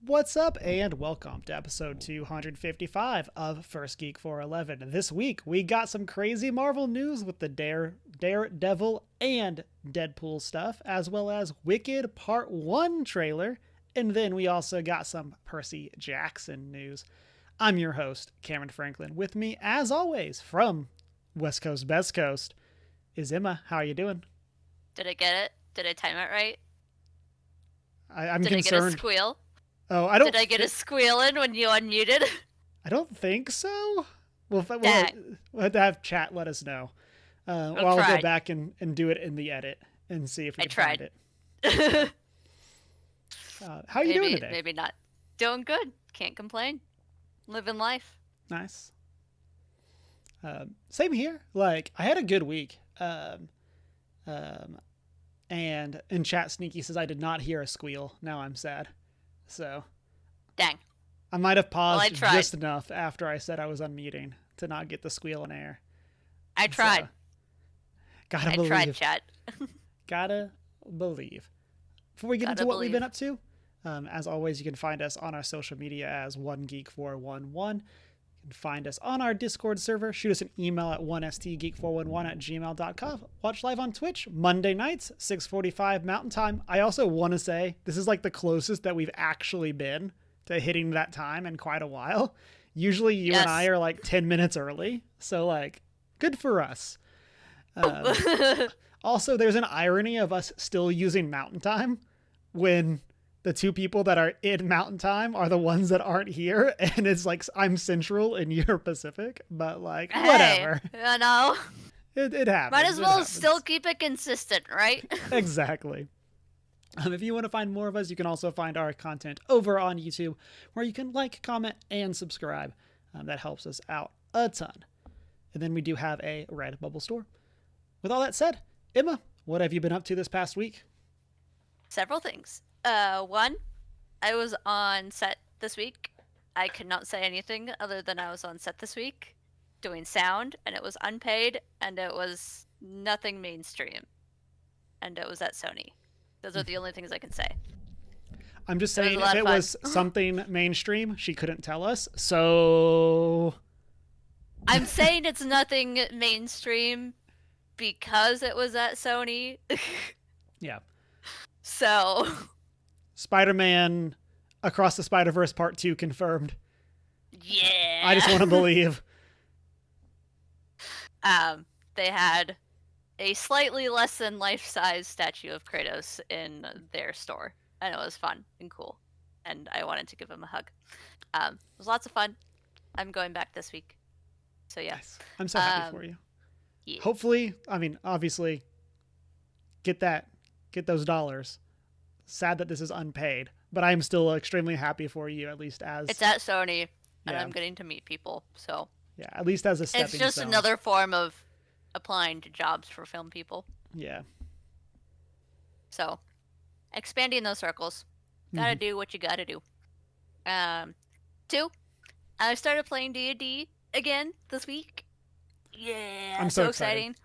What's up, and welcome to episode 255 of First Geek 411. This week, we got some crazy Marvel news with the Daredevil and Deadpool stuff, as well as Wicked Part 1 trailer, and then we also got some Percy Jackson news. I'm your host, Cameron Franklin. With me, as always, from West Coast, Best Coast, is Emma. How are you doing? Did I get it? Did I time it right? I'm Did concerned. I get a squeal? Oh, I don't. Did I get a squeal in when you unmuted? I don't think so. We'll Dang. have to have chat let us know. Or I'll go back and do it in the edit and see if we can find it. How are you doing today? Maybe not. Doing good. Can't complain. Living life. Nice. Same here. Like, I had a good week. And in chat, Sneaky says I did not hear a squeal. Now I'm sad. So. Dang. I might have paused just enough after I said I was unmuting to not get the squeal in air. I tried. So, gotta believe. I tried, chat. Gotta believe. Before we get into what we've been up to, as always, you can find us on our social media as OneGeek411. You can find us on our Discord server. Shoot us an email at 1stgeek411@gmail.com. Watch live on Twitch Monday nights, 6:45 Mountain Time. I also want to say this is like the closest that we've actually been to hitting that time in quite a while. Usually you and I are like 10 minutes early. So like, good for us. Also, there's an irony of us still using Mountain Time when the two people that are in Mountain Time are the ones that aren't here. And it's like, I'm Central and you're Pacific, but like, whatever. You know, it happens. Might as well still keep it consistent, right? Exactly. If you want to find more of us, you can also find our content over on YouTube, where you can like, comment, and subscribe. That helps us out a ton. And then we do have a Redbubble store. With all that said, Emma, what have you been up to this past week? Several things. One, I was on set this week. I could not say anything other than I was on set this week doing sound, and it was unpaid, and it was nothing mainstream. And it was at Sony. Those are the only things I can say. I'm just saying, if it was something mainstream, she couldn't tell us, so... I'm saying it's nothing mainstream because it was at Sony. Yeah. So... Spider-Man Across the Spider-Verse Part 2 confirmed. Yeah. I just want to believe. They had a slightly less than life-size statue of Kratos in their store, and it was fun and cool, and I wanted to give him a hug. It was lots of fun. I'm going back this week, so yeah. Nice. I'm so happy for you. Yeah. Hopefully, I mean, obviously, get those dollars. Sad that this is unpaid, but I'm still extremely happy for you, at least as... It's at Sony, and I'm getting to meet people, so... Yeah, at least as a stepping stone. It's just another form of applying to jobs for film people. Yeah. So, expanding those circles. Gotta do what you gotta do. 2, I started playing D&D again this week. Yeah, I'm so exciting.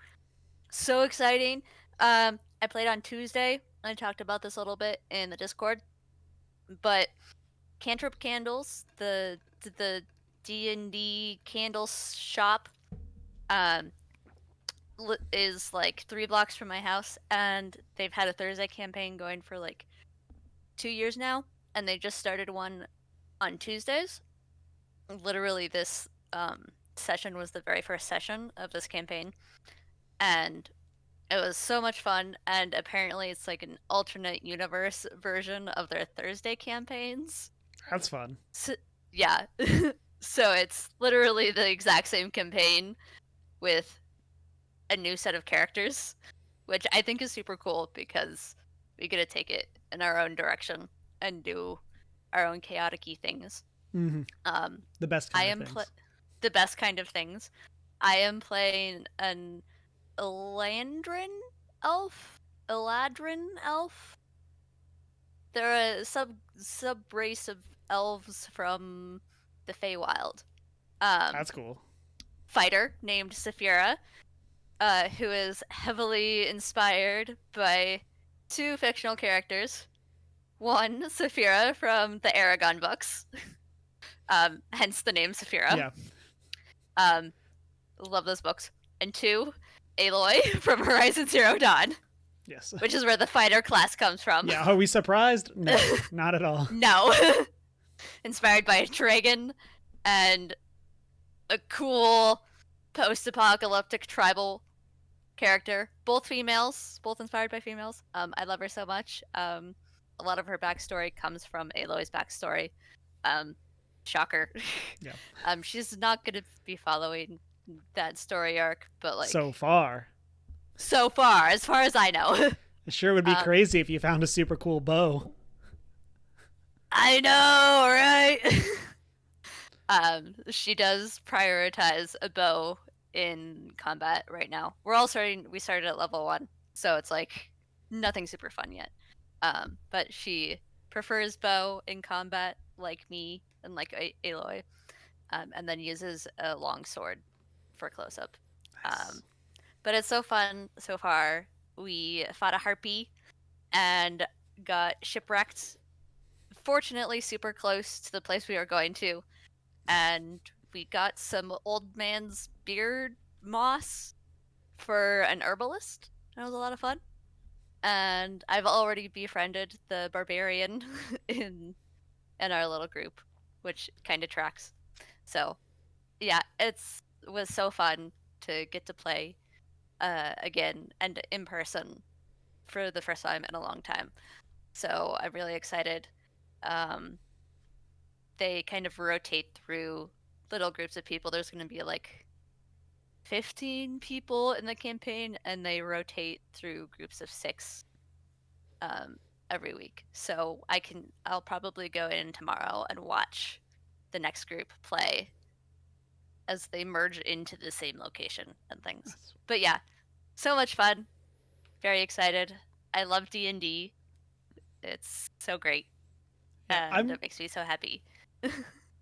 So exciting. I played on Tuesday. I talked about this a little bit in the Discord. But Cantrip Candles, the D&D candle shop, is like 3 blocks from my house, and they've had a Thursday campaign going for like 2 years now, and they just started one on Tuesdays. Literally, this session was the very first session of this campaign, and it was so much fun. And apparently it's like an alternate universe version of their Thursday campaigns. That's fun. So, yeah. So it's literally the exact same campaign with a new set of characters, which I think is super cool because we get to take it in our own direction and do our own chaotic-y things. Mm-hmm. The best kind of things. The best kind of things. I am playing an Eladrin elf. They're a sub race of elves from the Feywild. That's cool. Fighter named Saphira, who is heavily inspired by 2 fictional characters. One, Saphira from the Aragon books, hence the name Saphira. Yeah. Love those books. And two, Aloy from Horizon Zero Dawn. Yes. Which is where the fighter class comes from. Yeah. Are we surprised? No, not at all. No. Inspired by a dragon and a cool post-apocalyptic tribal character. Both females, both inspired by females. I love her so much. A lot of her backstory comes from Aloy's backstory. Shocker. Yeah. She's not going to be following that story arc, but like so far, as far as I know. It sure would be crazy if you found a super cool bow. I know, right? She does prioritize a bow in combat right now. We started at level 1, so it's like nothing super fun yet. But she prefers bow in combat like me and like Aloy, and then uses a long sword for close-up. Nice. But it's so fun so far. We fought a harpy and got shipwrecked, fortunately super close to the place we were going to, and we got some old man's beard moss for an herbalist. That was a lot of fun. And I've already befriended the barbarian in our little group, which kind of tracks. So yeah, was so fun to get to play again and in person for the first time in a long time. So I'm really excited. They kind of rotate through little groups of people. There's going to be like 15 people in the campaign, and they rotate through groups of 6 every week. So I'll probably go in tomorrow and watch the next group play as they merge into the same location and things. Nice. But yeah, so much fun. Very excited. I love D&D. It's so great. And it makes me so happy.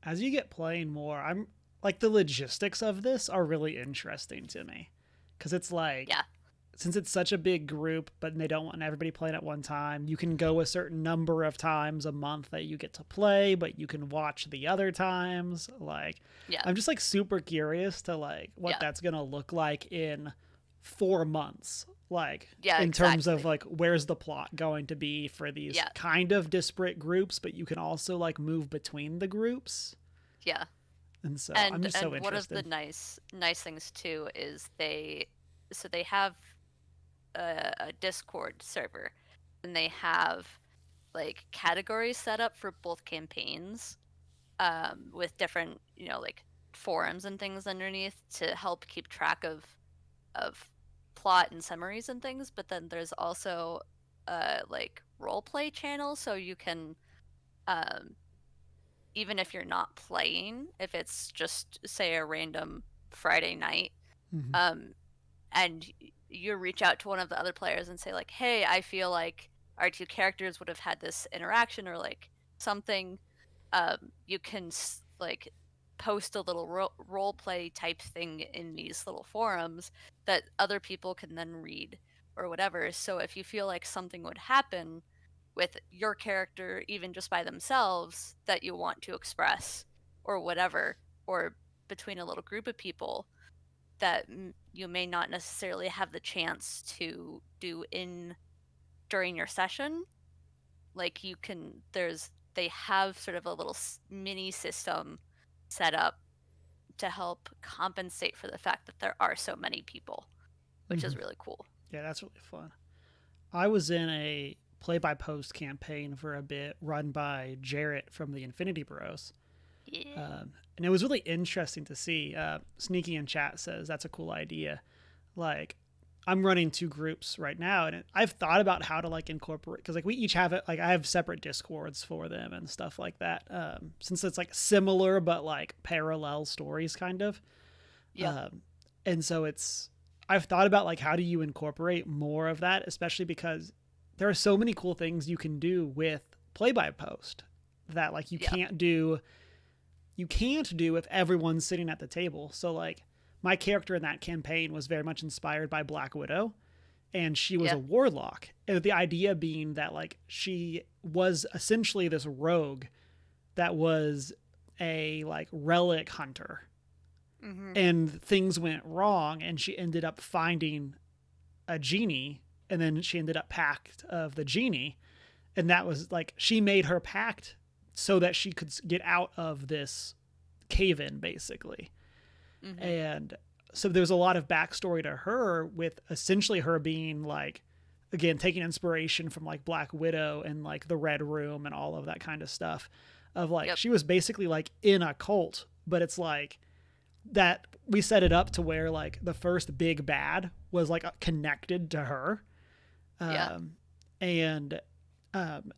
As you get playing more, I'm like, the logistics of this are really interesting to me. Because it's like, yeah. Since it's such a big group, but they don't want everybody playing at one time, you can go a certain number of times a month that you get to play, but you can watch the other times. Like, yeah. I'm just like super curious to like what that's going to look like in 4 months. Like, in terms of like, where's the plot going to be for these kind of disparate groups, but you can also like move between the groups. Yeah. And so I'm just so interested. One of the nice things too is they have a Discord server, and they have like categories set up for both campaigns, with different, like forums and things underneath to help keep track of plot and summaries and things. But then there's also like role play channel, so you can even if you're not playing, if it's just say a random Friday night, and you reach out to one of the other players and say like, hey, I feel like our 2 characters would have had this interaction or like something, you can like post a little role play type thing in these little forums that other people can then read or whatever. So if you feel like something would happen with your character, even just by themselves, that you want to express or whatever, or between a little group of people that you may not necessarily have the chance to do during your session, like they have sort of a little mini system set up to help compensate for the fact that there are so many people, which is really cool. Yeah, that's really fun. I was in a play-by-post campaign for a bit run by Jarrett from the Infinity Bros. Yeah. And it was really interesting to see. Sneaky in chat says that's a cool idea. Like, I'm running 2 groups right now, and I've thought about how to like incorporate, because like we each have it. Like, I have separate Discords for them and stuff like that. Since it's like similar but like parallel stories, kind of. Yeah. And so I've thought about like, how do you incorporate more of that, especially because there are so many cool things you can do with play-by-post that like you can't do if everyone's sitting at the table. So like, my character in that campaign was very much inspired by Black Widow, and she was a warlock. And the idea being that like she was essentially this rogue that was a like relic hunter. Mm-hmm. And things went wrong, and she ended up finding a genie, and then she ended up pact of the genie. And that was like, she made her pact so that she could get out of this cave-in, basically. Mm-hmm. And so there's a lot of backstory to her, with essentially her being like, again, taking inspiration from like Black Widow and like the Red Room and all of that kind of stuff, of like, she was basically like in a cult, but it's like that we set it up to where like the first big bad was like connected to her. And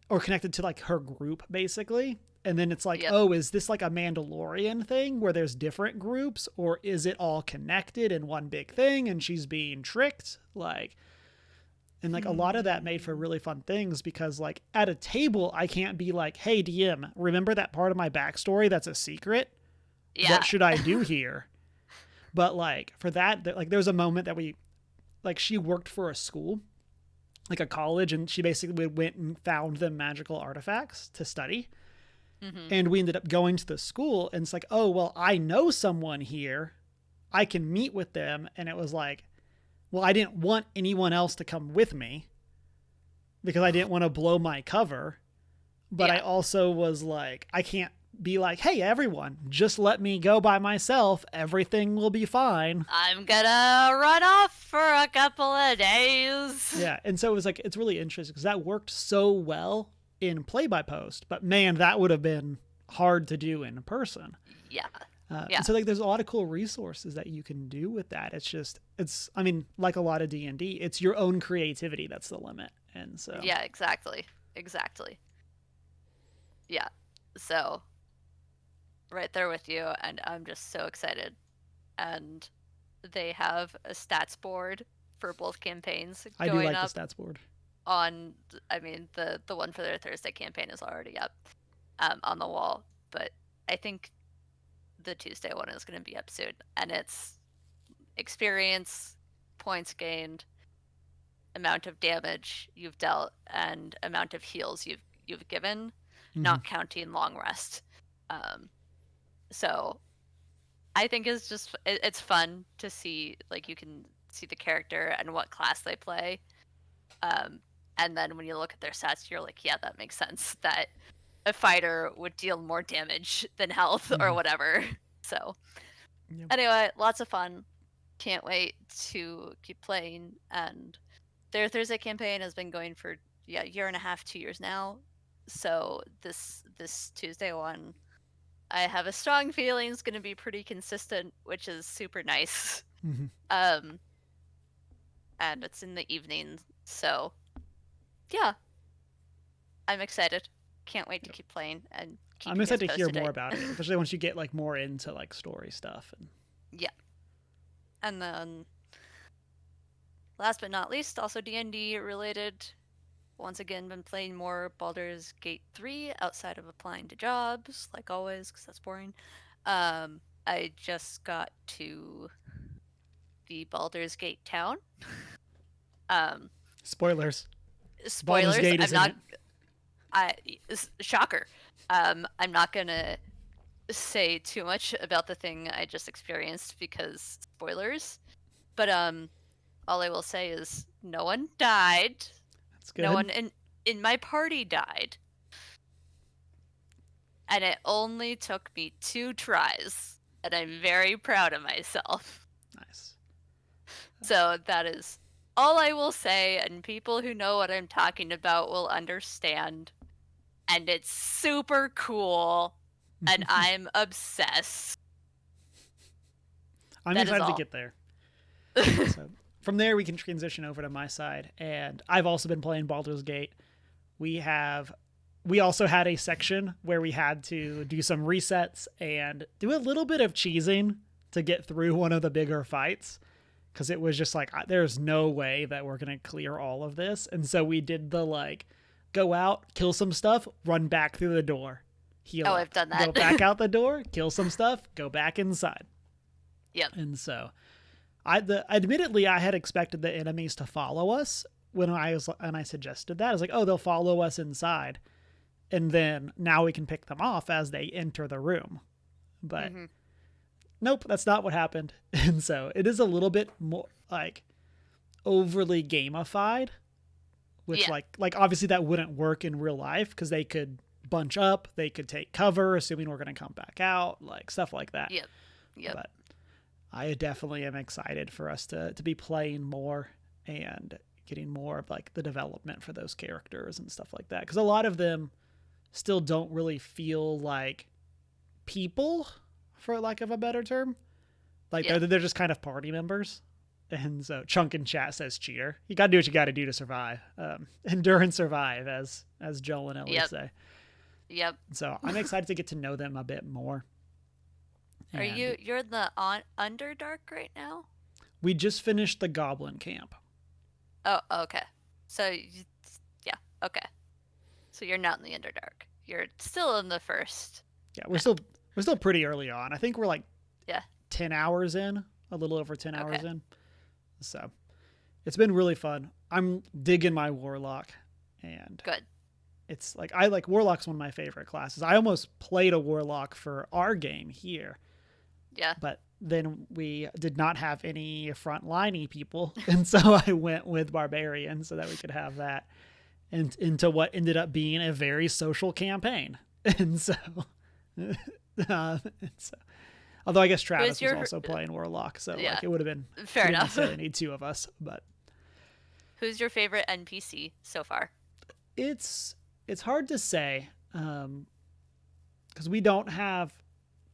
or connected to like her group, basically. And then it's like, oh, is this like a Mandalorian thing where there's different groups, or is it all connected in one big thing and she's being tricked? Like, and like a lot of that made for really fun things, because like at a table, I can't be like, hey, DM, remember that part of my backstory that's a secret? What should I do here? But like for that, like there's a moment that she worked for a school, like a college, and she basically went and found them magical artifacts to study. Mm-hmm. And we ended up going to the school, and it's like, oh, well, I know someone here. I can meet with them. And it was like, well, I didn't want anyone else to come with me because I didn't want to blow my cover. But I also was like, I can't be like, hey, everyone, just let me go by myself. Everything will be fine. I'm gonna run off for a couple of days. Yeah. And so it was like, it's really interesting because that worked so well in play-by-post, but man, that would have been hard to do in person. Yeah. And so like there's a lot of cool resources that you can do with that. It's I mean, like a lot of D&D, it's your own creativity that's the limit. And so yeah, exactly. Yeah. So right there with you, and I'm just so excited. And they have a stats board for both campaigns. I do like the stats board. On, I mean, the one for their Thursday campaign is already up on the wall, but I think the Tuesday one is going to be up soon, and it's experience, points gained, amount of damage you've dealt, and amount of heals you've given, not counting long rest. So I think it's fun to see, like, you can see the character and what class they play. And then when you look at their stats, you're like, yeah, that makes sense. That a fighter would deal more damage than health or whatever. So anyway, lots of fun. Can't wait to keep playing. And their Thursday campaign has been going for a year and a half, 2 years now. So this Tuesday one, I have a strong feeling is going to be pretty consistent, which is super nice. And it's in the evening, so yeah, I'm excited. Can't wait to keep playing and keep. I'm excited to hear more about it, especially once you get like more into like story stuff. And then last but not least, also D&D related. Once again, been playing more Baldur's Gate 3 outside of applying to jobs, like always, because that's boring. I just got to the Baldur's Gate town. Spoilers. Spoilers. I'm not. Shocker. I'm not gonna say too much about the thing I just experienced because spoilers. But all I will say is no one died. That's good. No one in my party died, and it only took me 2 tries, and I'm very proud of myself. Nice. So that is all I will say, and people who know what I'm talking about will understand. And it's super cool, and I'm obsessed. I'm excited to get there. So, from there, we can transition over to my side, and I've also been playing Baldur's Gate. We also had a section where we had to do some resets and do a little bit of cheesing to get through one of the bigger fights, because it was just like, there's no way that we're going to clear all of this. And so we did the, like, go out, kill some stuff, run back through the door, heal up. I've done that. Go back out the door, kill some stuff, go back inside. Yep. And so Admittedly, I had expected the enemies to follow us when I suggested that. I was like, oh, they'll follow us inside, and then now we can pick them off as they enter the room. But nope, that's not what happened. And so it is a little bit more like overly gamified, which like obviously that wouldn't work in real life because they could bunch up, they could take cover, assuming we're going to come back out, like stuff like that. Yep. But I definitely am excited for us to be playing more and getting more of like the development for those characters and stuff like that. Because a lot of them still don't really feel like people, for lack of a better term. Like they're just kind of party members. And so Chunk in chat says cheater. You got to do what you got to do to survive. Endure and survive, as Joel and Ellie say. Yep. So I'm excited to get to know them a bit more. You're in the Underdark right now? We just finished the Goblin Camp. Oh, okay. So, okay. So you're not in the Underdark. You're still in the first. Yeah, we're still pretty early on. I think we're like 10 hours in, a little over 10 hours in. So it's been really fun. I'm digging my Warlock, and good. It's like Warlock's one of my favorite classes. I almost played a Warlock for our game here. Yeah. But then we did not have any frontliney people, and so I went with Barbarian so that we could have that, and into what ended up being a very social campaign. And so, although I guess Travis was also playing Warlock, so like it would have been fair enough. Necessarily need two of us, but who's your favorite NPC so far? It's hard to say, because we don't have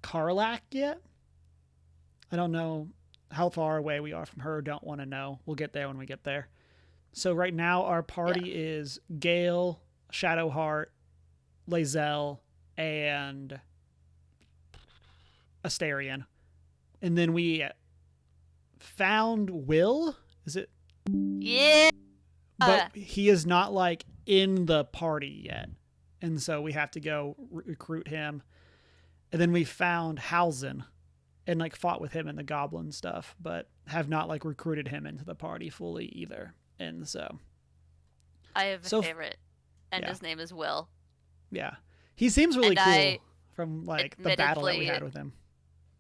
Karlak yet. I don't know how far away we are from her. Don't want to know. We'll get there when we get there. So right now our party is Gale, Shadowheart, Lae'zel, and Astarion. And then we found Will. Is it? Yeah. But he is not like in the party yet. And so we have to go recruit him. And then we found Halzen and like fought with him in the goblin stuff, but have not like recruited him into the party fully either. And so I have a favorite, and his name is Will. Yeah. He seems really cool from like the battle that we had with him.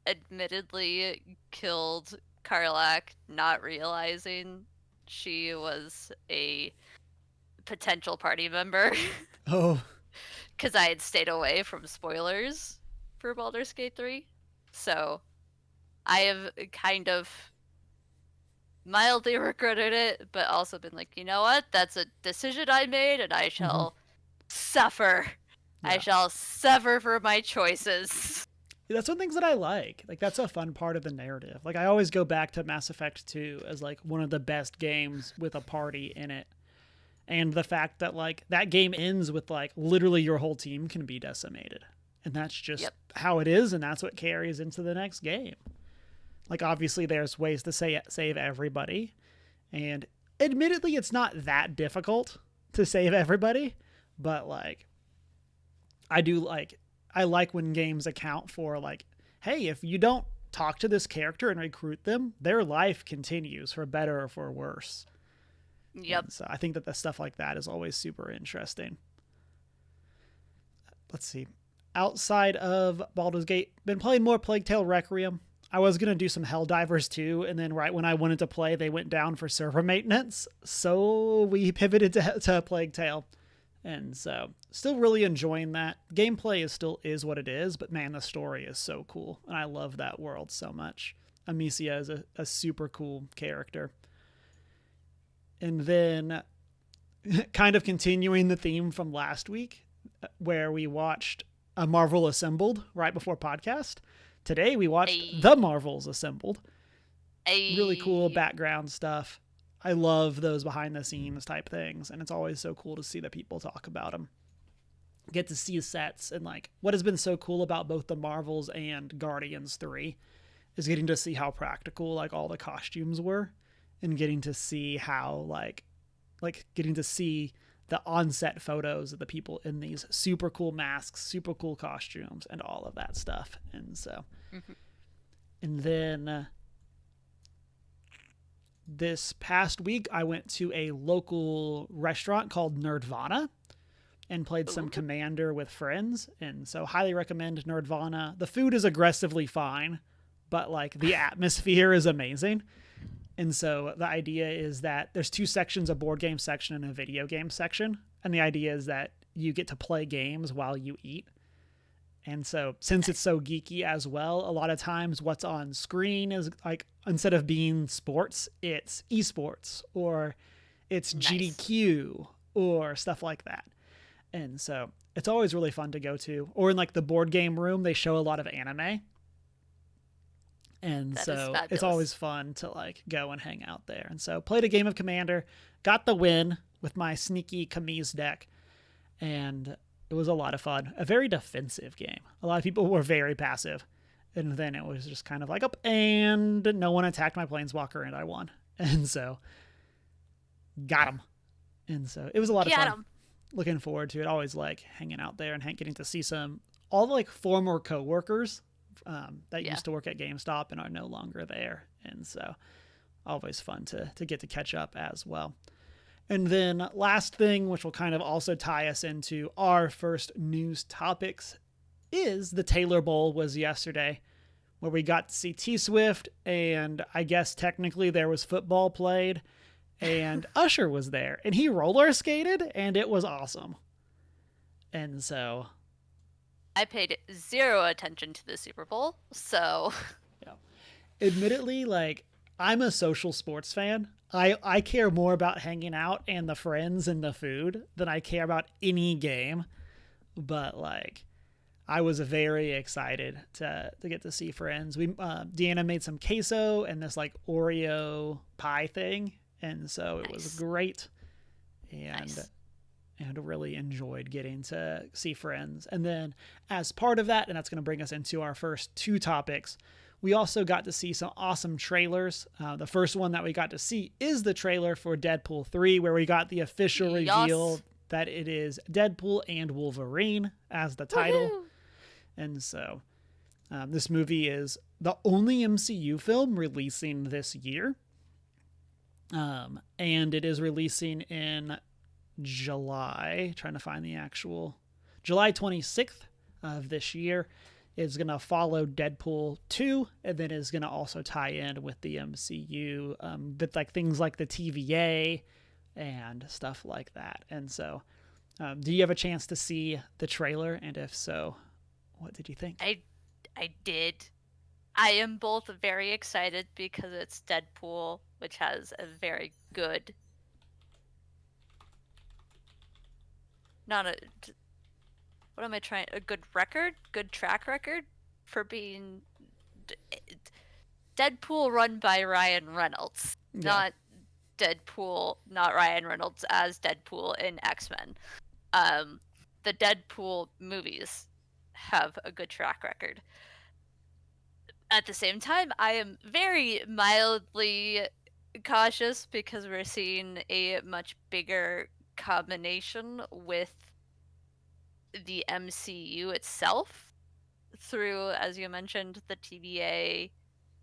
Admittedly killed Karlak, not realizing she was a potential party member. Oh. Because I had stayed away from spoilers for Baldur's Gate 3. So I have kind of mildly regretted it, but also been like, you know what? That's a decision I made, and I shall suffer. Yeah. I shall suffer for my choices. That's one of the things that I like. Like, that's a fun part of the narrative. Like, I always go back to Mass Effect 2 as, like, one of the best games with a party in it. And the fact that, like, that game ends with, like, literally your whole team can be decimated. And that's just how it is, and that's what carries into the next game. Like, obviously, there's ways to save everybody. And admittedly, it's not that difficult to save everybody. But, like, I like when games account for, like, hey, if you don't talk to this character and recruit them, their life continues for better or for worse. Yep. And so I think that the stuff like that is always super interesting. Let's see. Outside of Baldur's Gate, been playing more Plague Tale Requiem. I was going to do some Helldivers too, and then right when I wanted to play, they went down for server maintenance. So we pivoted to Plague Tale. And so still really enjoying that. Gameplay is what it is, but man, the story is so cool. And I love that world so much. Amicia is a super cool character. And then kind of continuing the theme from last week, where we watched a Marvel Assembled right before podcast. Today we watched The Marvels Assembled. Really cool background stuff. I love those behind the scenes type things, and it's always so cool to see that people talk about them. Get to see sets, and like what has been so cool about both the Marvels and Guardians 3 is getting to see how practical like all the costumes were, and getting to see how like getting to see the on-set photos of the people in these super cool masks, super cool costumes, and all of that stuff. And so, and then this past week, I went to a local restaurant called Nerdvana and played some Ooh, Commander with friends. And so, highly recommend Nerdvana. The food is aggressively fine, but like the atmosphere is amazing. And so, the idea is that there's two sections, a board game section and a video game section. And the idea is that you get to play games while you eat. And so, since it's so geeky as well, a lot of times what's on screen is like, instead of being sports, it's esports or it's nice. GDQ or stuff like that. And so it's always really fun to go to. Or in like the board game room, they show a lot of anime. And That is so it's fabulous. always fun to like go and hang out there. And so played a game of Commander, got the win with my sneaky Camise deck. And it was a lot of fun. A very defensive game. A lot of people were very passive. And then it was just kind of like, up, and no one attacked my Planeswalker, and I won. And so, got him. And so, it was a lot of Get fun. 'em. Looking forward to it. Always like hanging out there and getting to see all the like former coworkers that Yeah. used to work at GameStop and are no longer there. And so, always fun to get to catch up as well. And then last thing, which will kind of also tie us into our first news topics, is the Taylor Bowl was yesterday, where we got to see T Swift, and I guess technically there was football played, and Usher was there, and he roller skated, and it was awesome. And so, I paid zero attention to the Super Bowl, so yeah, admittedly, like I'm a social sports fan. I care more about hanging out and the friends and the food than I care about any game. But like, I was very excited to get to see friends. We Deanna made some queso and this like Oreo pie thing, and so it was Nice. great, and Nice. and really enjoyed getting to see friends. And then as part of that, and that's going to bring us into our first two topics, we also got to see some awesome trailers. The first one that we got to see is the trailer for Deadpool 3, where we got the official reveal Yes. that it is Deadpool and Wolverine as the title. Woohoo! And so this movie is the only MCU film releasing this year. And it is releasing in July. Trying to find the actual July 26th of this year. Is going to follow Deadpool 2, and then is going to also tie in with the MCU, with like things like the TVA and stuff like that. And so, do you have a chance to see the trailer? And if so, what did you think? I did. I am both very excited because it's Deadpool, which has a very good not a what am I trying a good track record for being Deadpool run by Ryan Reynolds, Yeah. not not Ryan Reynolds as Deadpool in X-Men. The Deadpool movies have a good track record. At the same time, I am very mildly cautious because we're seeing a much bigger combination with the MCU itself through, as you mentioned, the TVA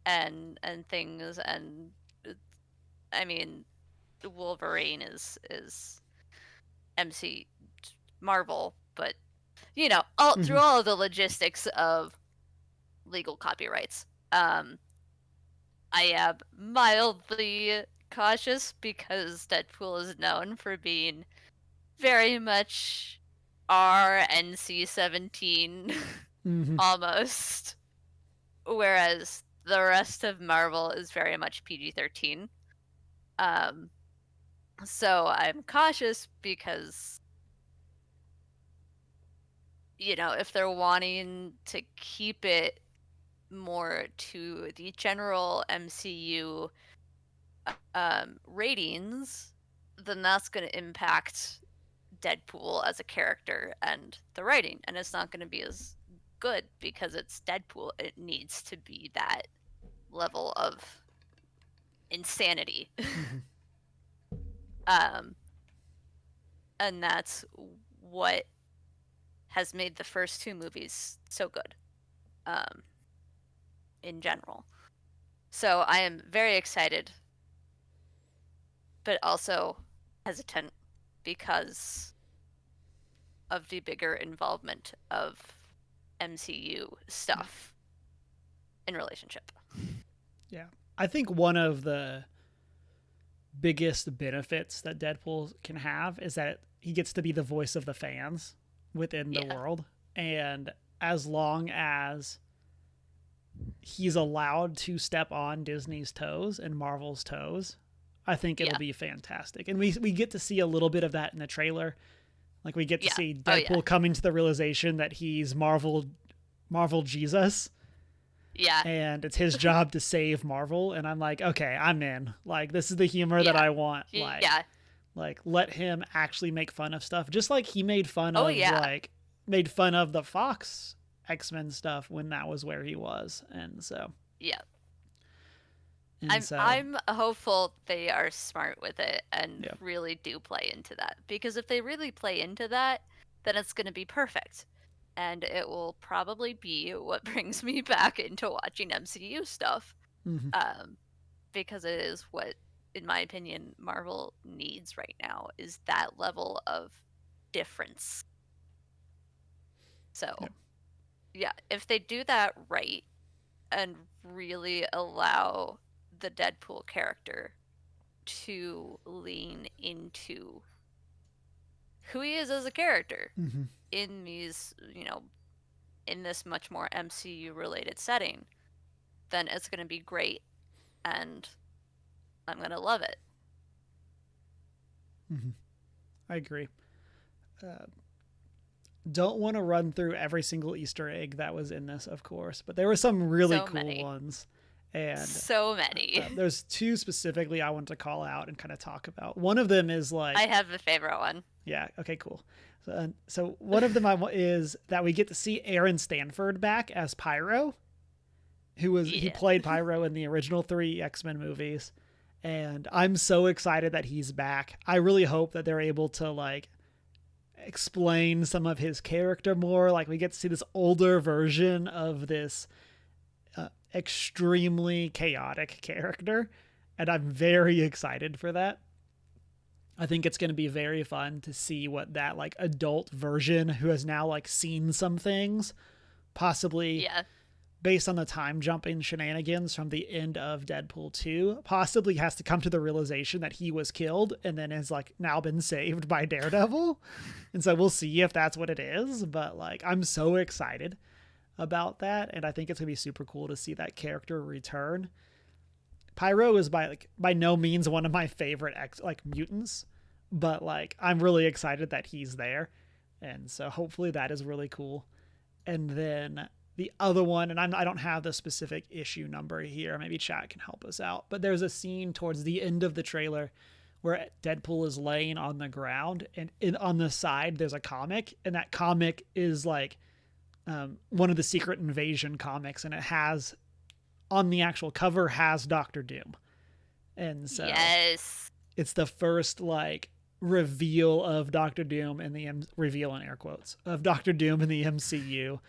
and things. And I mean, Wolverine is MC Marvel, but you know, through all of the logistics of legal copyrights. I am mildly cautious because Deadpool is known for being very much RNC-17 almost, whereas the rest of Marvel is very much PG-13. So I'm cautious because, you know, if they're wanting to keep it more to the general MCU ratings, then that's going to impact Deadpool as a character and the writing, and it's not going to be as good because it's Deadpool. It needs to be that level of insanity. And that's what has made the first two movies so good. In general. So I am very excited but also hesitant because of the bigger involvement of MCU stuff in relationship. Yeah. I think one of the biggest benefits that Deadpool can have is that he gets to be the voice of the fans within the Yeah. world. And as long as he's allowed to step on Disney's toes and Marvel's toes, I think it'll Yeah. be fantastic. And we get to see a little bit of that in the trailer. Like we get to Yeah. see Oh, Deadpool yeah. coming to the realization that he's Marvel Jesus, Yeah. and it's his job to save Marvel. And I'm like, okay, I'm in. Like this is the humor that Yeah. I want. Yeah. Like let him actually make fun of stuff, just like he made fun Oh, of yeah. the Fox X-Men stuff when that was where he was. And so Yeah. and so I'm hopeful they are smart with it and yeah. really do play into that. Because if they really play into that, then it's going to be perfect. And it will probably be what brings me back into watching MCU stuff. Mm-hmm. Because it is what, in my opinion, Marvel needs right now, is that level of difference. So, yeah, if they do that right and really allow the Deadpool character to lean into who he is as a character Mm-hmm. in these, in this much more MCU related setting, then it's going to be great and I'm going to love it. Mm-hmm. I agree. Don't want to run through every single Easter egg that was in this, of course, but there were some really cool ones. And so many. There's two specifically I want to call out and kind of talk about. One of them is like, I have a favorite one. Yeah. Okay. Cool. So one of them is that we get to see Aaron Stanford back as Pyro, he played Pyro in the original 3 X-Men movies, and I'm so excited that he's back. I really hope that they're able to like explain some of his character more. Like we get to see this older version of this extremely chaotic character, and I'm very excited for that. I think it's going to be very fun to see what that like adult version who has now like seen some things, possibly based on the time jumping shenanigans from the end of Deadpool 2, possibly has to come to the realization that he was killed and then has like now been saved by Daredevil. And so we'll see if that's what it is. But like, I'm so excited about that. And I think it's going to be super cool to see that character return. Pyro is by no means one of my favorite mutants, but like I'm really excited that he's there, and so hopefully that is really cool. And then the other one, and I don't have the specific issue number here, maybe chat can help us out, but there's a scene towards the end of the trailer where Deadpool is laying on the ground, and on the side there's a comic, and that comic is like one of the Secret Invasion comics, and it has on the actual cover has Doctor Doom. And so it's the first like reveal of Doctor Doom in the reveal in air quotes of Doctor Doom in the MCU.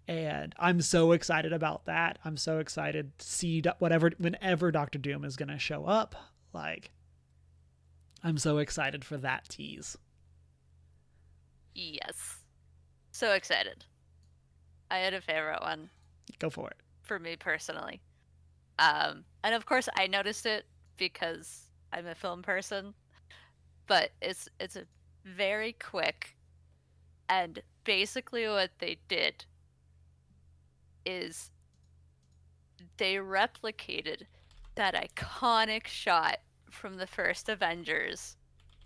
And I'm so excited about that. I'm so excited to see whenever Doctor Doom is going to show up. Like, I'm so excited for that tease. Yes. So excited. I had a favorite one. Go for it. For me personally. And of course I noticed it because I'm a film person, but it's a very quick, and basically what they did is they replicated that iconic shot from the first Avengers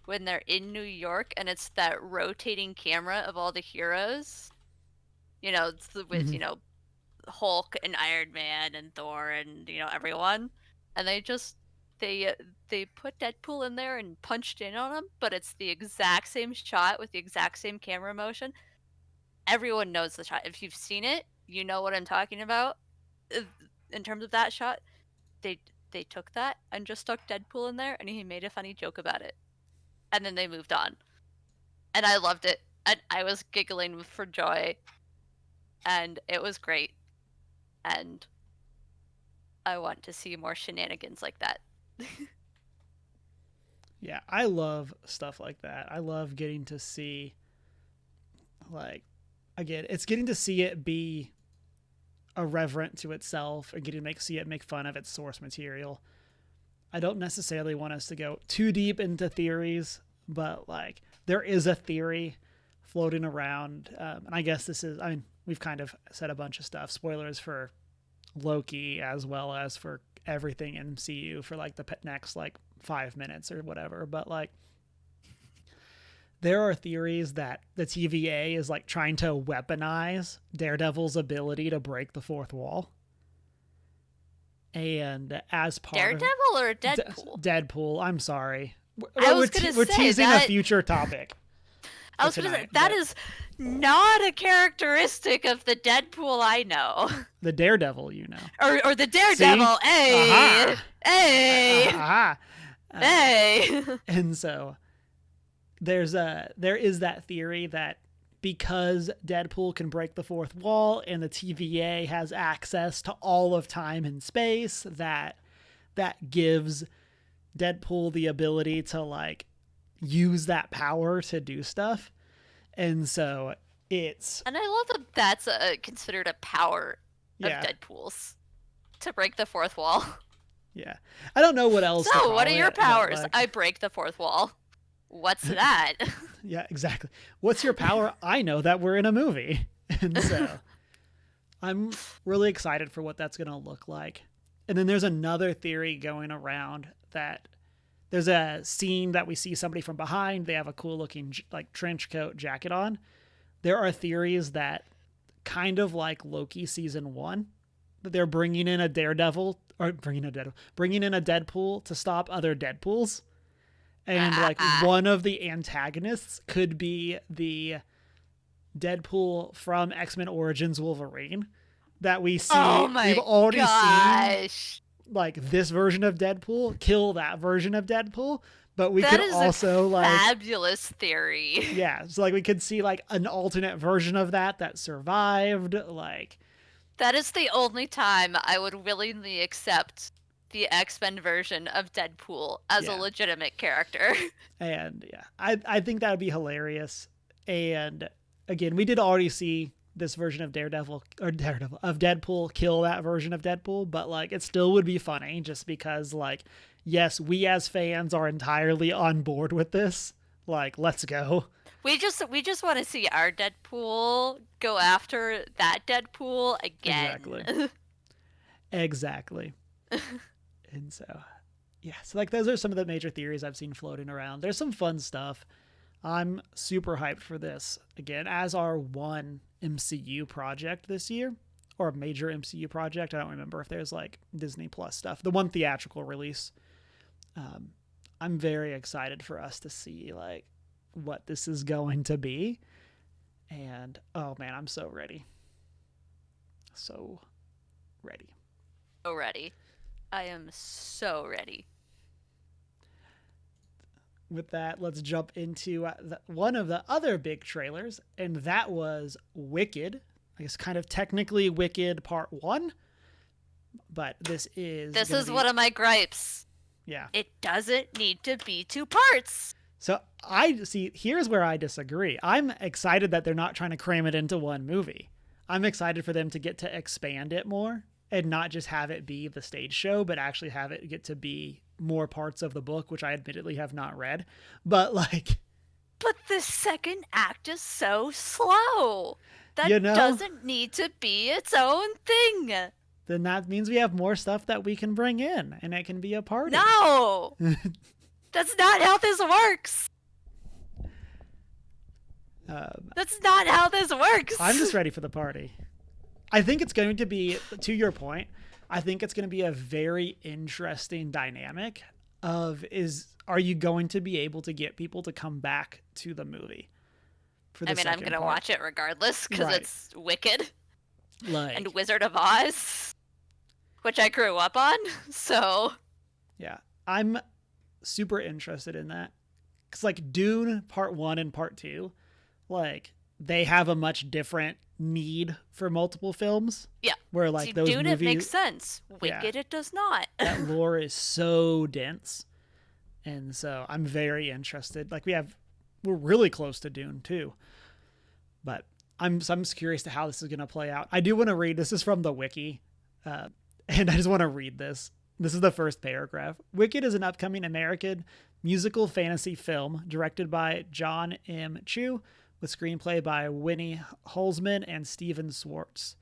when they're in New York and it's that rotating camera of all the heroes. With, Hulk and Iron Man and Thor and everyone, and they put Deadpool in there and punched in on him, but it's the exact same shot with the exact same camera motion. Everyone knows the shot. If you've seen it, you know what I'm talking about. In terms of that shot, they took that and just stuck Deadpool in there, and he made a funny joke about it, and then they moved on, and I loved it, and I was giggling for joy, and it was great. And I want to see more shenanigans like that. Yeah, I love stuff like that. I love getting to see, like, again, it's getting to see it be irreverent to itself and getting to see it make fun of its source material. I don't necessarily want us to go too deep into theories, but like there is a theory floating around, and I guess this is, I mean, we've kind of said a bunch of stuff, spoilers for Loki as well as for everything in MCU for like the next like 5 minutes or whatever, but like there are theories that the TVA is like trying to weaponize Daredevil's ability to break the fourth wall. And as part Daredevil of or Deadpool? Deadpool, I'm sorry. We're teasing a future topic. I was going to say, that is not a characteristic of the Deadpool I know. The Daredevil, you know. Or the Daredevil. See? Hey! Aha. Hey! Aha. Hey! And so there is that theory that because Deadpool can break the fourth wall and the TVA has access to all of time and space, that gives Deadpool the ability to like use that power to do stuff. And so it's... And I love that that's considered a power of Deadpool's. To break the fourth wall. Yeah. I don't know what else. So, what are your powers? Like... I break the fourth wall. What's that? Yeah, exactly. What's your power? I know that we're in a movie. And so I'm really excited for what that's going to look like. And then there's another theory going around that there's a scene that we see somebody from behind. They have a cool looking like trench coat jacket on. There are theories that kind of like Loki season 1, that they're bringing in a Deadpool to stop other Deadpools. And like one of the antagonists could be the Deadpool from X-Men Origins Wolverine that we see. We've already seen like this version of Deadpool kill that version of Deadpool, but we could also like fabulous theory. Yeah, so like we could see like an alternate version of that survived. Like that is the only time I would willingly accept the X-Men version of Deadpool as a legitimate character. And yeah, I think that would be hilarious. And again, we did already see this version of Deadpool kill that version of Deadpool, but like it still would be funny just because like, yes, we as fans are entirely on board with this. Like, let's go. We just want to see our Deadpool go after that Deadpool again. Exactly. And so, yeah, so like those are some of the major theories I've seen floating around. There's some fun stuff. I'm super hyped for this. Again, as our one MCU project this year, or a major MCU project. I don't remember if there's like Disney Plus stuff. The one theatrical release. I'm very excited for us to see like what this is going to be. And oh man, I'm so ready. So ready. So ready. I am so ready. With that, let's jump into one of the other big trailers, and that was Wicked. I guess kind of technically Wicked Part 1, but this is one of my gripes. Yeah. It doesn't need to be 2 parts. So here's where I disagree. I'm excited that they're not trying to cram it into one movie. I'm excited for them to get to expand it more and not just have it be the stage show, but actually have it get to be more parts of the book, which I admittedly have not read. But the second act is so slow. That doesn't need to be its own thing. Then that means we have more stuff that we can bring in and it can be a party. No! That's not how this works. That's not how this works. I'm just ready for the party. I think it's going to be, to your point, I think it's going to be a very interesting dynamic of are you going to be able to get people to come back to the movie? I'm going to watch it regardless because it's Wicked and Wizard of Oz, which I grew up on. So yeah, I'm super interested in that because like Dune Part 1 and Part 2, like they have a much different need for multiple films. Yeah. Where like those Dune, movies, it makes sense. Wicked, it does not. That lore is so dense. And so I'm very interested. Like we're really close to Dune too, but I'm curious to how this is going to play out. I do want to read. This is from the wiki, and I just want to read this. This is the first paragraph. Wicked is an upcoming American musical fantasy film directed by John M. Chu, with screenplay by Winnie Holzman and Steven Schwartz.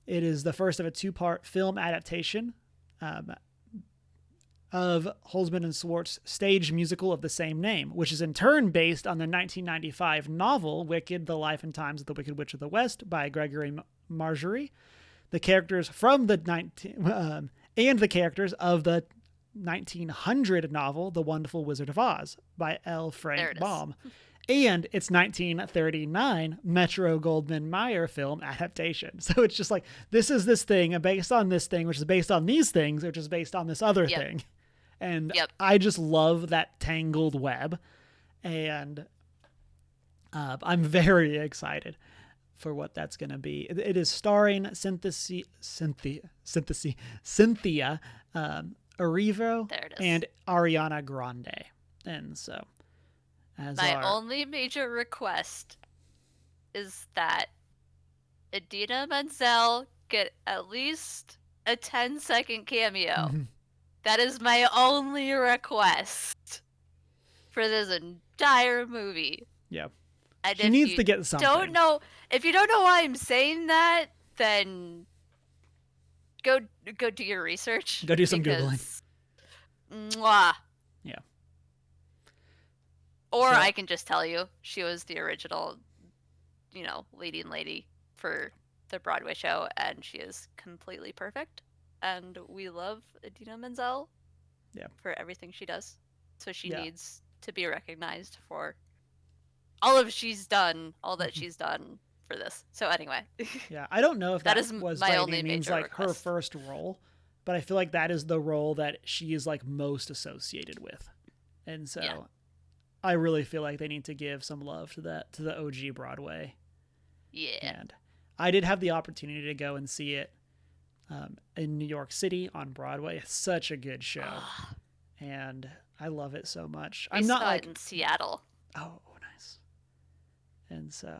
It is the first of a two-part film adaptation of Holzman and Schwartz's stage musical of the same name, which is in turn based on the 1995 novel Wicked: The Life and Times of the Wicked Witch of the West by Gregory Marjorie. The characters from the the characters of the 1900 novel The Wonderful Wizard of Oz by L. Frank Baum, and its 1939 Metro Goldwyn Mayer film adaptation. So it's just like, this is this thing based on this thing, which is based on these things, which is based on this other thing. And I just love that tangled web. And I'm very excited for what that's going to be. It is starring Cynthia Erivo and Ariana Grande. And so, my only major request is that Idina Menzel get at least a 10-second cameo. Mm-hmm. That is my only request for this entire movie. Yeah. And she needs to get something. If you don't know why I'm saying that, then go do your research. Go do some Googling. Mwah. Yeah. Or I can just tell you, she was the original, leading lady for the Broadway show, and she is completely perfect. And we love Idina Menzel for everything she does. So she needs to be recognized for all that she's done for this. So anyway. Yeah, I don't know if that was my by only any means like her first role, but I feel like that is the role that she is like most associated with. And so I really feel like they need to give some love to the OG Broadway. Yeah. And I did have the opportunity to go and see it in New York City on Broadway. It's such a good show. And I love it so much. I'm not like in Seattle. Oh, nice. And so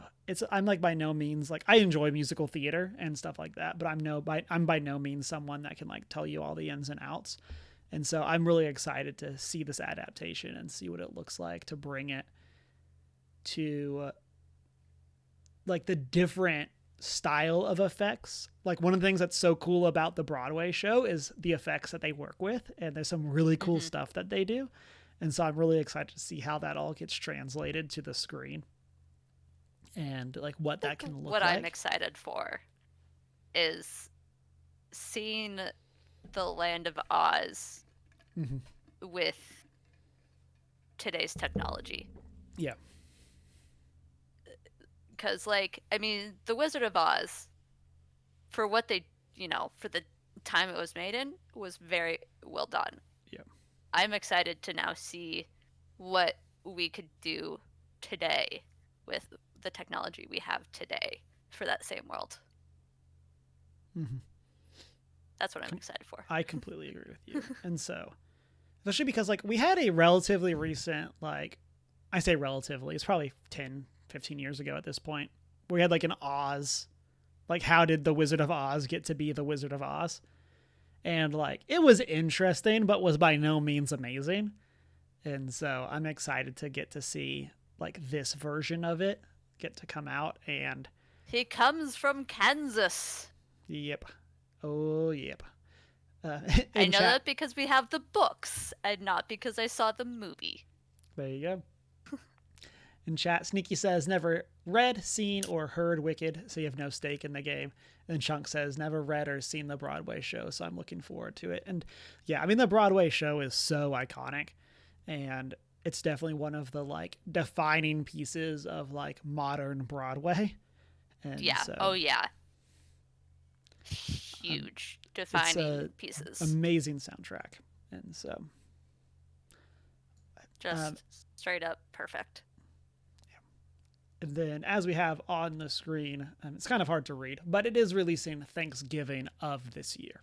I'm like by no means like, I enjoy musical theater and stuff like that, but I'm by no means someone that can like tell you all the ins and outs. And so I'm really excited to see this adaptation and see what it looks like to bring it to like the different style of effects. Like one of the things that's so cool about the Broadway show is the effects that they work with, and there's some really cool stuff that they do. And so I'm really excited to see how that all gets translated to the screen and like what that can look like. What I'm excited for is seeing the Land of Oz with today's technology. Yeah. Because, the Wizard of Oz, for what they, for the time it was made in, was very well done. Yeah. I'm excited to now see what we could do today with the technology we have today for that same world. Mm-hmm. That's what I'm excited for. I completely agree with you. And so, especially because, we had a relatively recent, I say relatively, it's probably 10, 15 years ago at this point, where we had, an Oz. How did the Wizard of Oz get to be the Wizard of Oz? And, it was interesting, but was by no means amazing. And so I'm excited to get to see, this version of it get to come out. And he comes from Kansas. Yep. Oh, yep. I know that because we have the books and not because I saw the movie. There you go. In chat, Sneaky says, never read, seen, or heard Wicked, so you have no stake in the game. And Chunk says, never read or seen the Broadway show, so I'm looking forward to it. And yeah, the Broadway show is so iconic. And it's definitely one of the, defining pieces of, modern Broadway. And yeah. So, oh, yeah. Huge defining pieces. Amazing soundtrack. And so. Just straight up perfect. And then, as we have on the screen, it's kind of hard to read, but it is releasing Thanksgiving of this year.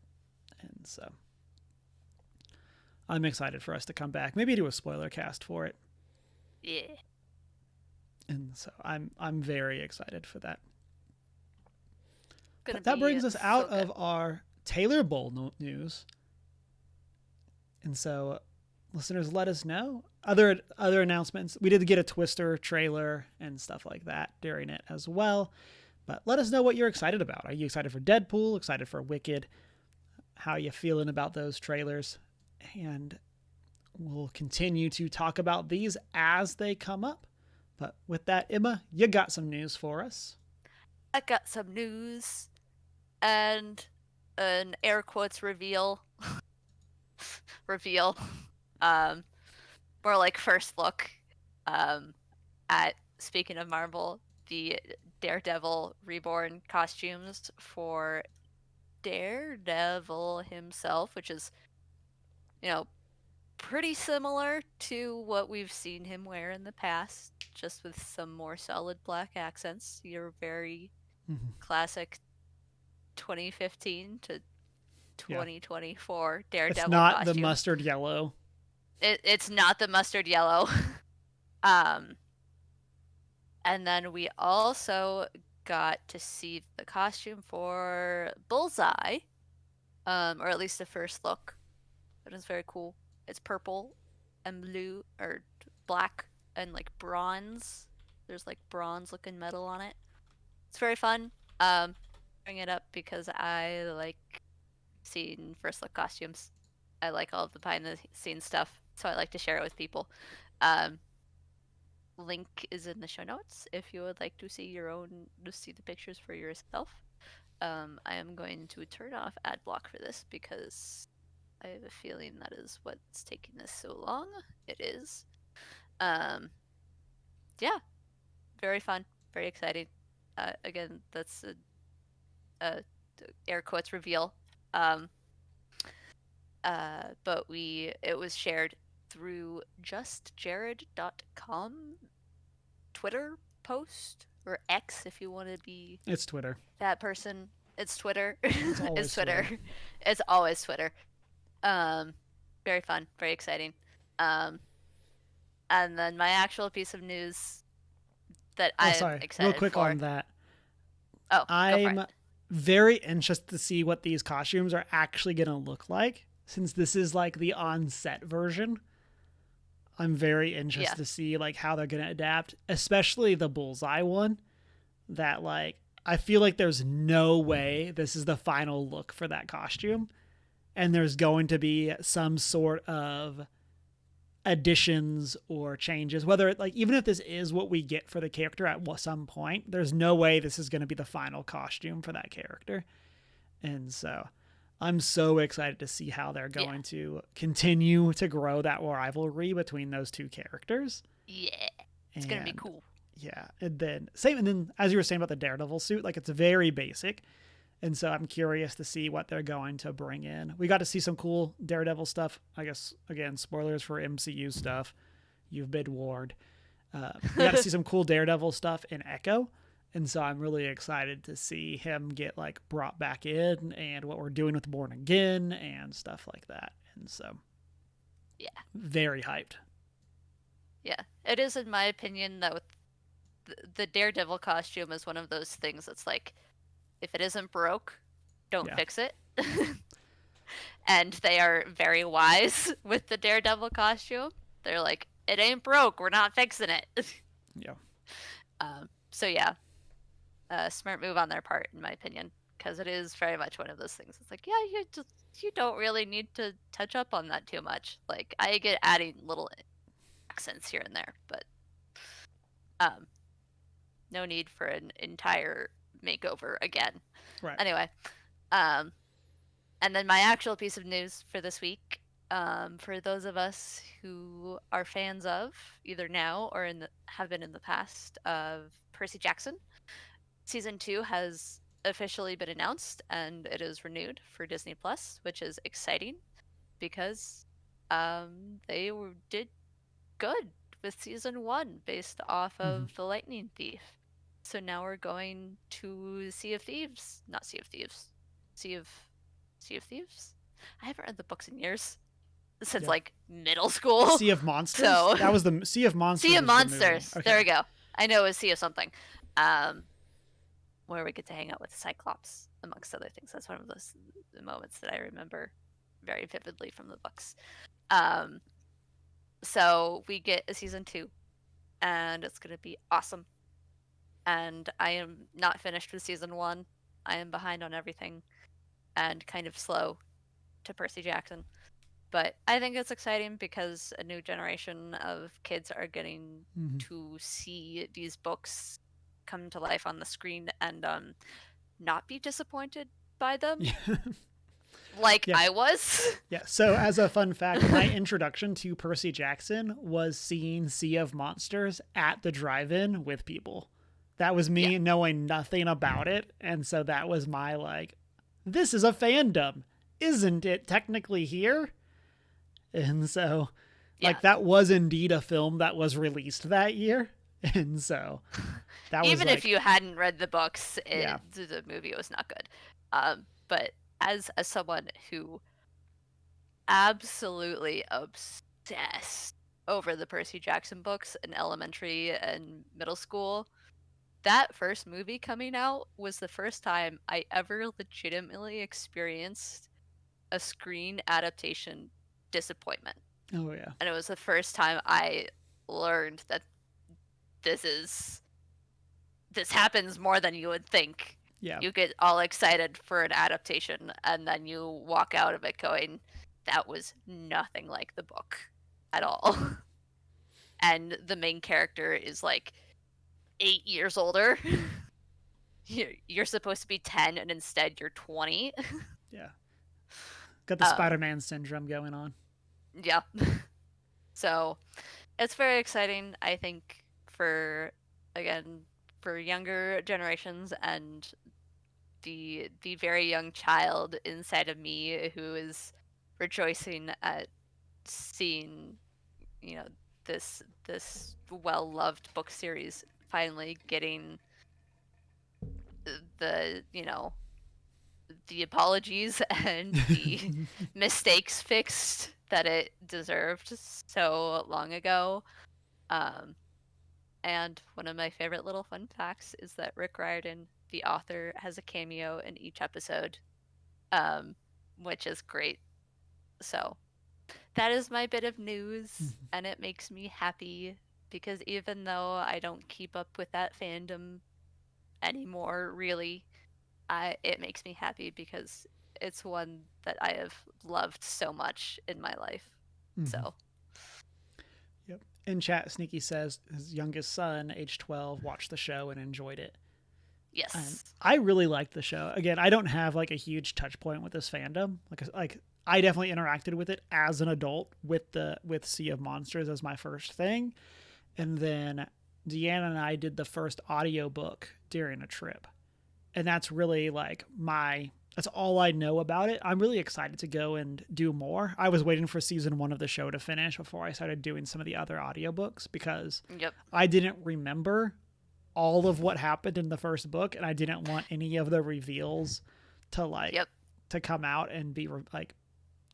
And so, I'm excited for us to come back. Maybe do a spoiler cast for it. Yeah. And so I'm very excited for that. Gonna But that be brings us so out good. of our Taylor Bowl news. And so, listeners, let us know other announcements. We did get a Twister trailer and stuff like that during it as well. But let us know what you're excited about. Are you excited for Deadpool? Excited for Wicked? How you feeling about those trailers? And we'll continue to talk about these as they come up. But with that, Emma, you got some news for us. I got some news and an air quotes reveal. reveal. Um, More like first look. Um, at speaking of Marvel, the Daredevil Reborn costumes for Daredevil himself, which is, you know, pretty similar to what we've seen him wear in the past, just with some more solid black accents. Your very Mm-hmm. classic 2015 to Yeah. 2024 It's Daredevil not the costume. mustard yellow. It's not the mustard yellow. um, and then we also got to see the costume for Bullseye, or at least the first look. It was very cool. It's purple and blue, or black and like bronze. There's like bronze looking metal on it. It's very fun. Bring it up because I like seeing first look costumes. I like all of the behind the scenes stuff, so I like to share it with people. Um, Link is in the show notes if you would like to see the pictures for yourself. I am going to turn off ad block for this because I have a feeling that is what's taking this so long. It is. Um, yeah, very fun, very exciting. Again, that's a air quotes reveal. Um, but it was shared through justjared.com Twitter post or X if you want to be It's Twitter. that person. It's Twitter. It's always It's Twitter. Twitter. It's always Twitter. Um, Very fun, very exciting. Um, and then my actual piece of news that Oh, I'm sorry. Real excited quick for. on that. Oh, go for it. I'm very interested to see what these costumes are actually going to look like since this is like the on-set version. I'm very Yeah, interested to see like how they're going to adapt, especially the Bullseye one that like I feel like there's no way this is the final look for that costume and there's going to be some sort of additions or changes, whether like even if this is what we get for the character at some point, there's no way this is going to be the final costume for that character. And so I'm so excited to see how they're yeah, going to continue to grow that rivalry between those two characters. yeah. It's gonna be And cool. yeah, and then as you were saying about the Daredevil suit, like it's very basic. And so I'm curious to see what they're going to bring in. We got to see some cool Daredevil stuff. I guess, again, spoilers for MCU stuff. You've been warned. We got to see some cool Daredevil stuff in Echo. And so I'm really excited to see him get like brought back in and what we're doing with Born Again and stuff like that. And so Yeah, very hyped. yeah. It is, in my opinion, that with the Daredevil costume is one of those things that's like, if it isn't broke, don't Yeah. fix it. And they are very wise with the Daredevil costume. They're like, it ain't broke, we're not fixing it. Yeah. So yeah, smart move on their part, in my opinion, because it is very much one of those things. It's like, yeah, you don't really need to touch up on that too much. Like I get adding little accents here and there, but um, no need for an entire makeover again. Right. Anyway, um, and then my actual piece of news for this week, for those of us who are fans of either now or have been in the past of Percy Jackson, season 2 has officially been announced and it is renewed for Disney Plus, which is exciting because did good with season 1 based off Mm-hmm. of The Lightning Thief. So now we're going to Sea of Thieves, not Sea of Thieves, Sea of Thieves. I haven't read the books in years. since Yeah. like middle school. Sea of Monsters? So That was the Sea of Monsters. Sea of Was the movie. Monsters. Okay. There we go. I know it was Sea of something. Um, where we get to hang out with Cyclops, amongst other things. That's one of those moments that I remember very vividly from the books. Um, so we get a season 2, and it's gonna be awesome. And I am not finished with season 1. I am behind on everything, and kind of slow to Percy Jackson. But I think it's exciting because a new generation of kids are getting to see these books come to life on the screen and not be disappointed by them. Yeah. Like Yeah. I was. Yeah. So as a fun fact, my introduction to Percy Jackson was seeing Sea of Monsters at the drive-in with people. That was me knowing nothing about it. And so that was my like, this is a fandom. Isn't it technically here? And so like that was indeed a film that was released that year. And so that was even like, if you hadn't read the books, the movie was not good. But as someone who absolutely obsessed over the Percy Jackson books in elementary and middle school, that first movie coming out was the first time I ever legitimately experienced a screen adaptation disappointment. oh yeah. And it was the first time I learned that this happens more than you would think. Yeah. You get all excited for an adaptation and then you walk out of it going, that was nothing like the book at all. And the main character is like 8 years older. You're supposed to be 10 and instead you're 20. Yeah. Got the Spider-Man syndrome going on. Yeah. So it's very exciting, I think, for younger generations and the very young child inside of me who is rejoicing at seeing, this well-loved book series finally getting the the apologies and the mistakes fixed that it deserved so long ago. And one of my favorite little fun facts is that Rick Riordan, the author, has a cameo in each episode, which is great. So that is my bit of news, and it makes me happy because even though I don't keep up with that fandom anymore, really, it makes me happy because it's one that I have loved so much in my life. So. Yep. In chat, Sneaky says his youngest son, age 12, watched the show and enjoyed it. Yes. And I really liked the show. Again, I don't have like a huge touch point with this fandom. Like I definitely interacted with it as an adult with Sea of Monsters as my first thing. And then Deanna and I did the first audiobook during a trip. And that's really like that's all I know about it. I'm really excited to go and do more. I was waiting for season 1 of the show to finish before I started doing some of the other audiobooks because I didn't remember all of what happened in the first book, and I didn't want any of the reveals to to come out and be like,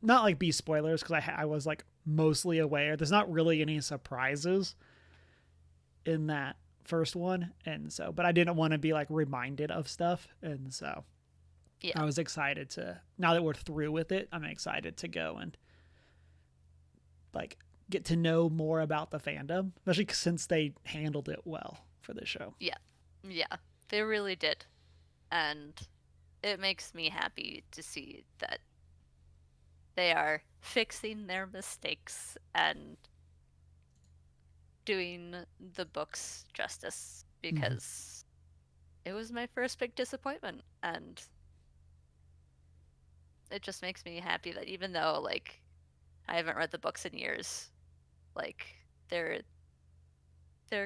not like be spoilers, because I was like mostly aware. There's not really any surprises in that first one, and so, but I didn't want to be like reminded of stuff, and so I was excited to, now that we're through with it, I'm excited to go and like get to know more about the fandom, especially since they handled it well for the show. Yeah, they really did, and it makes me happy to see that they are fixing their mistakes and doing the books justice, because it was my first big disappointment, and it just makes me happy that even though like I haven't read the books in years, like they're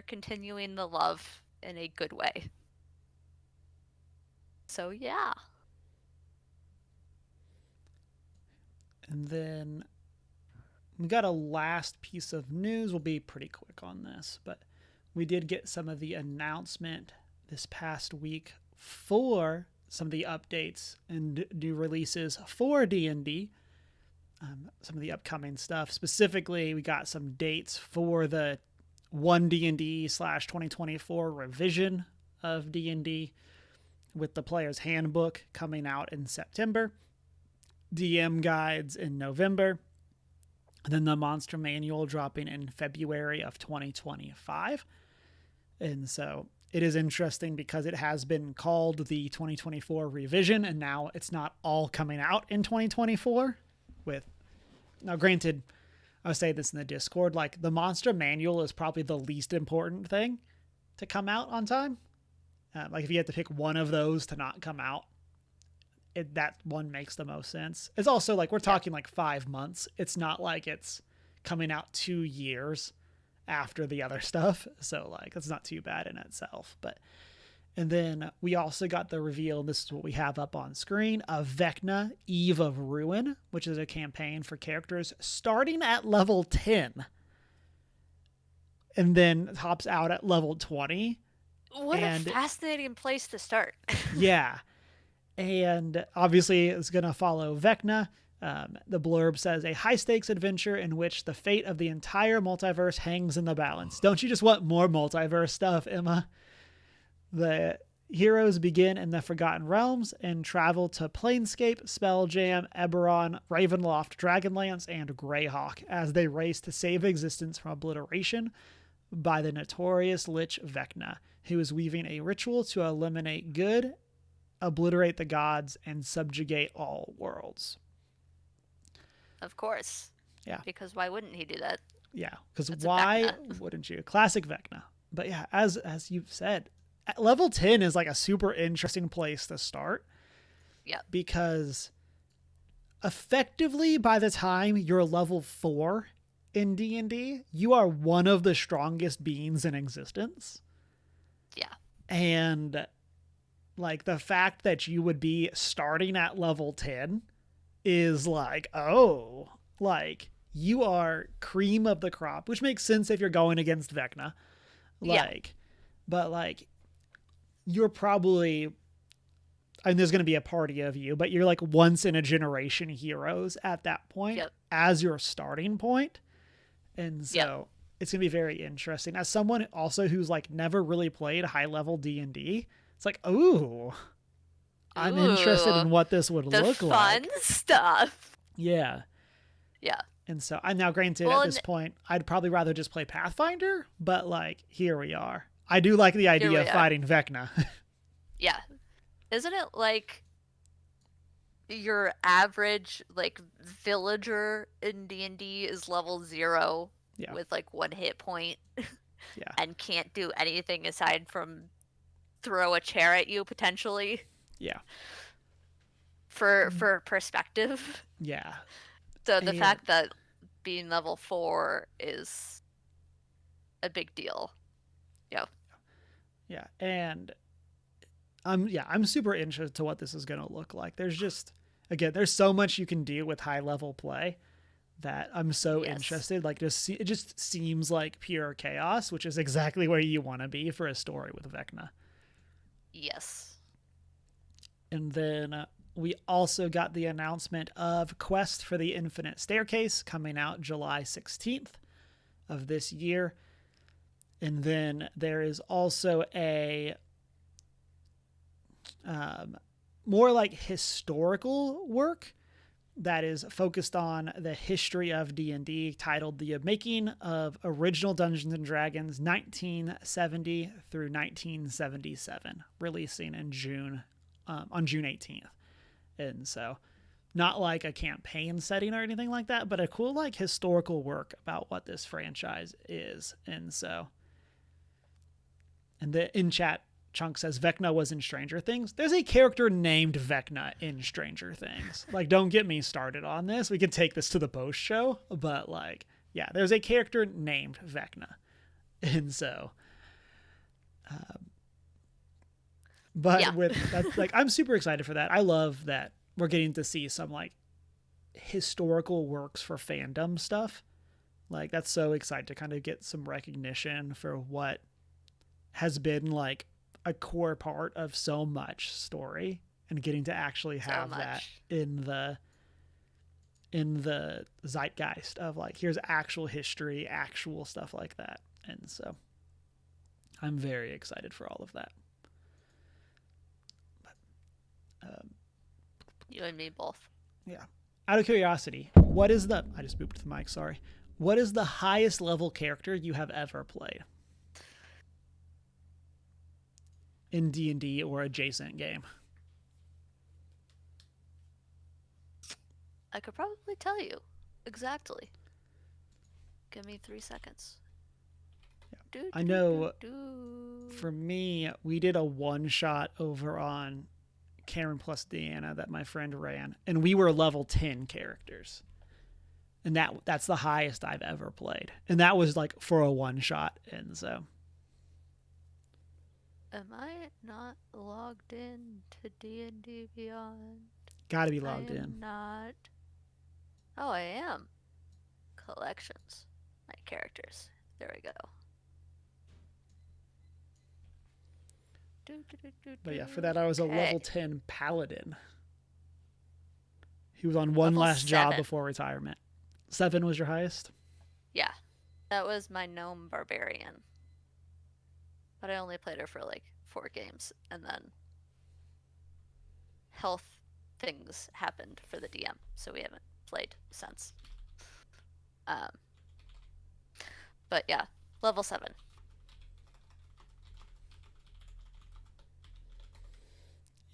continuing the love in a good way. So yeah. And then we got a last piece of news. We'll be pretty quick on this, but we did get some of the announcement this past week for some of the updates and new releases for D&D. some of the upcoming stuff. Specifically, we got some dates for the 1D&D/2024 revision of D&D with the player's handbook coming out in September, DM guides in November, and then the monster manual dropping in February of 2025. And so it is interesting because it has been called the 2024 revision, and now it's not all coming out in 2024. Now, granted, I would say this in the Discord, like the monster manual is probably the least important thing to come out on time. Like if you had to pick one of those to not come out, that one makes the most sense. It's also like we're talking like 5 months. It's not like it's coming out 2 years after the other stuff. So like that's not too bad in itself. And then we also got the reveal, and this is what we have up on screen, of Vecna, Eve of Ruin, which is a campaign for characters starting at level 10 and then tops out at level 20. What a fascinating place to start. Yeah. And obviously it's going to follow Vecna. The blurb says, a high-stakes adventure in which the fate of the entire multiverse hangs in the balance. Don't you just want more multiverse stuff, Emma? The heroes begin in the Forgotten Realms and travel to Planescape, Spelljam, Eberron, Ravenloft, Dragonlance, and Greyhawk as they race to save existence from obliteration by the notorious Lich Vecna, who is weaving a ritual to eliminate good, obliterate the gods, and subjugate all worlds. Of course. Yeah. Because why wouldn't he do that? Yeah, because why wouldn't you? Classic Vecna. But yeah, as you've said, at level 10 is like a super interesting place to start. Yeah. Because effectively by the time you're level 4 in D&D, you are one of the strongest beings in existence. Yeah. And like the fact that you would be starting at level 10 is like, oh, like you are cream of the crop, which makes sense if you're going against Vecna. Like, but like you're probably, and there's going to be a party of you, but you're like once in a generation heroes at that point as your starting point. And so it's going to be very interesting. As someone also who's like never really played high level D&D, it's like, ooh, I'm interested in what this would look like. The fun stuff. Yeah. Yeah. And so I'm now granted at this point, I'd probably rather just play Pathfinder, but like, here we are. I do like the idea of fighting Vecna. Yeah. Isn't it like your average like villager in D&D is level 0 with like 1 hit point and can't do anything aside from throw a chair at you potentially? Yeah. For perspective. Yeah. So the fact that being level 4 is a big deal. Yeah. Yeah. And I'm super interested to what this is going to look like. There's just, again, there's so much you can do with high level play that I'm so interested. Like it just seems like pure chaos, which is exactly where you want to be for a story with Vecna. Yes. And then we also got the announcement of Quest for the Infinite Staircase coming out July 16th of this year. And then there is also a more like historical work that is focused on the history of D&D, titled The Making of Original Dungeons & Dragons 1970 through 1977, releasing in June, on June 18th. And so not like a campaign setting or anything like that, but a cool like historical work about what this franchise is. And so, and the in chat Chunk says Vecna was in Stranger Things. There's a character named Vecna in Stranger Things. Like, don't get me started on this. We could take this to the post show, but like, yeah, there's a character named Vecna. And so, with that, like, I'm super excited for that. I love that we're getting to see some like historical works for fandom stuff. Like, that's so exciting to kind of get some recognition for what has been like a core part of so much story, and getting to actually have that in in the zeitgeist of like, here's actual history, actual stuff like that. And so I'm very excited for all of that. But, you and me both. Yeah. Out of curiosity, what is the... I just booped the mic, sorry. What is the highest level character you have ever played? In D&D or adjacent game? I could probably tell you exactly. Give me 3 seconds. Yeah. I know for me, we did a one-shot over on Cameron plus Deanna that my friend ran, and we were level 10 characters. And that's the highest I've ever played. And that was like for a one-shot. And so... Am I not logged in to D&D Beyond? Gotta be logged in. Not. Oh, I am. Collections. My characters. There we go. But yeah, for that I was a level 10 paladin. He was on one last job before retirement. 7 was your highest? Yeah. That was my gnome barbarian. But I only played her for like 4 games, and then health things happened for the DM, so we haven't played since. But yeah, level 7.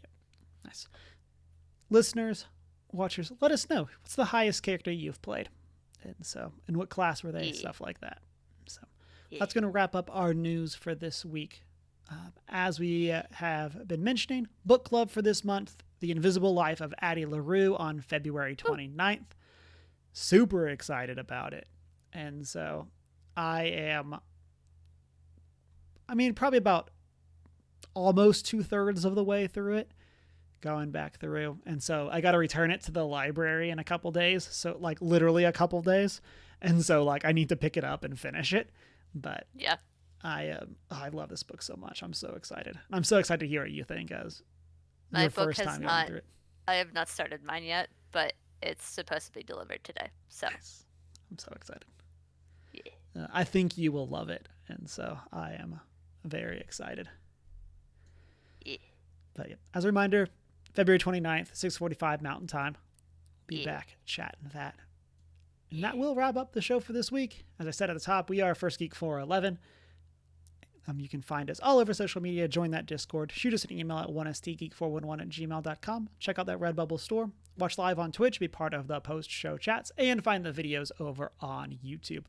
Yep. Nice. Listeners, watchers, let us know, what's the highest character you've played? And what class were they? Stuff like that. So that's going to wrap up our news for this week. As we have been mentioning, book club for this month, The Invisible Life of Addie LaRue on February 29th. Super excited about it. And so probably about almost 2/3 of the way through it, going back through. And so I got to return it to the library in a couple days. So like literally a couple days. And so like I need to pick it up and finish it. But yeah, I love this book so much. I'm so excited. I'm so excited to hear what you think as my your book first time going through it. I have not started mine yet, but it's supposed to be delivered today. So nice. I'm so excited. Yeah. I think you will love it. And so I am very excited. Yeah. But yeah, as a reminder, February 29th, 6:45 Mountain Time. Be back chatting that. And that will wrap up the show for this week. As I said at the top, we are First Geek 411. You can find us all over social media. Join that Discord. Shoot us an email at 1stgeek411@gmail.com. Check out that Redbubble store. Watch live on Twitch. Be part of the post-show chats. And find the videos over on YouTube.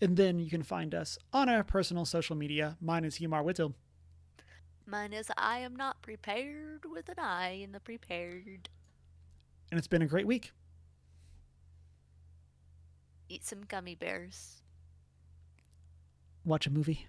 And then you can find us on our personal social media. Mine is Humar Whittle. Mine is I am not prepared with an I in the prepared. And it's been a great week. Eat some gummy bears. Watch a movie.